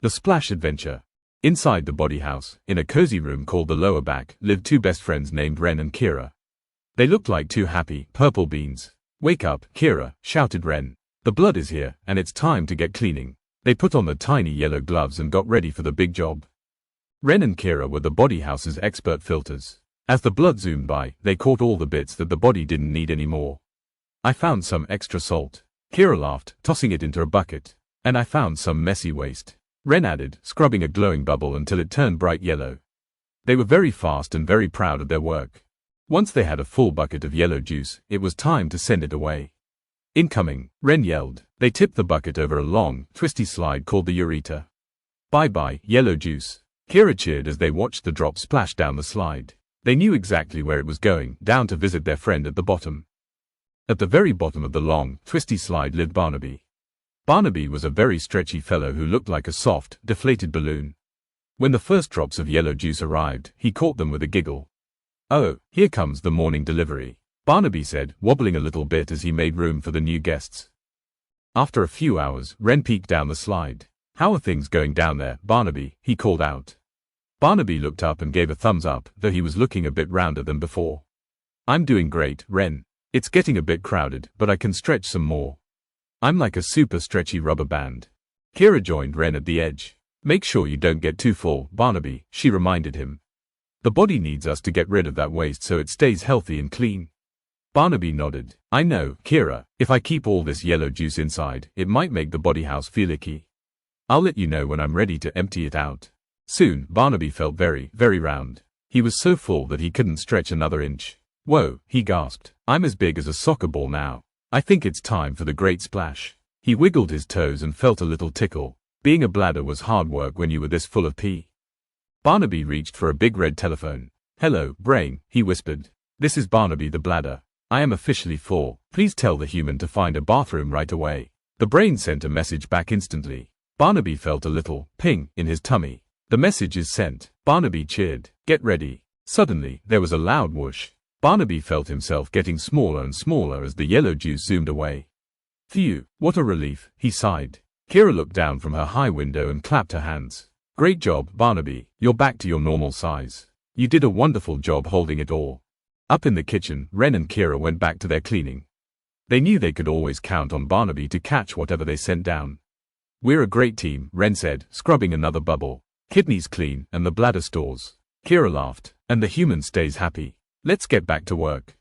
The Splash Adventure. Inside the body house, in a cozy room called the lower back, lived two best friends named Ren and Kira. They looked like two happy, purple beans. "Wake up, Kira," shouted Ren. "The blood is here, and it's time to get cleaning." They put on the tiny yellow gloves and got ready for the big job. Ren and Kira were the body house's expert filters. As the blood zoomed by, they caught all the bits that the body didn't need anymore. "I found some extra salt," Kira laughed, tossing it into a bucket. "And I found some messy waste," Ren added, scrubbing a glowing bubble until it turned bright yellow. They were very fast and very proud of their work. Once they had a full bucket of yellow juice, it was time to send it away. "Incoming," Ren yelled. They tipped the bucket over a long, twisty slide called the ureter. "Bye-bye, yellow juice," Kira cheered as they watched the drop splash down the slide. They knew exactly where it was going, down to visit their friend at the bottom. At the very bottom of the long, twisty slide lived Barnaby. Barnaby was a very stretchy fellow who looked like a soft, deflated balloon. When the first drops of yellow juice arrived, he caught them with a giggle. "Oh, here comes the morning delivery," Barnaby said, wobbling a little bit as he made room for the new guests. After a few hours, Ren peeked down the slide. "How are things going down there, Barnaby?" he called out. Barnaby looked up and gave a thumbs up, though he was looking a bit rounder than before. "I'm doing great, Ren. It's getting a bit crowded, but I can stretch some more. I'm like a super stretchy rubber band." Kira joined Ren at the edge. "Make sure you don't get too full, Barnaby," she reminded him. "The body needs us to get rid of that waste so it stays healthy and clean." Barnaby nodded. "I know, Kira, if I keep all this yellow juice inside, it might make the body house feel icky. I'll let you know when I'm ready to empty it out." Soon, Barnaby felt very, very round. He was so full that he couldn't stretch another inch. "Whoa," he gasped. "I'm as big as a soccer ball now. I think it's time for the great splash." He wiggled his toes and felt a little tickle. Being a bladder was hard work when you were this full of pee. Barnaby reached for a big red telephone. "Hello, brain," he whispered. "This is Barnaby the bladder. I am officially full. Please tell the human to find a bathroom right away." The brain sent a message back instantly. Barnaby felt a little ping in his tummy. "The message is sent," Barnaby cheered. "Get ready." Suddenly, there was a loud whoosh. Barnaby felt himself getting smaller and smaller as the yellow juice zoomed away. "Phew, what a relief," he sighed. Kira looked down from her high window and clapped her hands. "Great job, Barnaby. You're back to your normal size. You did a wonderful job holding it all." Up in the kitchen, Ren and Kira went back to their cleaning. They knew they could always count on Barnaby to catch whatever they sent down. "We're a great team," Ren said, scrubbing another bubble. "Kidneys clean and the bladder stores." Kira laughed. "And the human stays happy. Let's get back to work."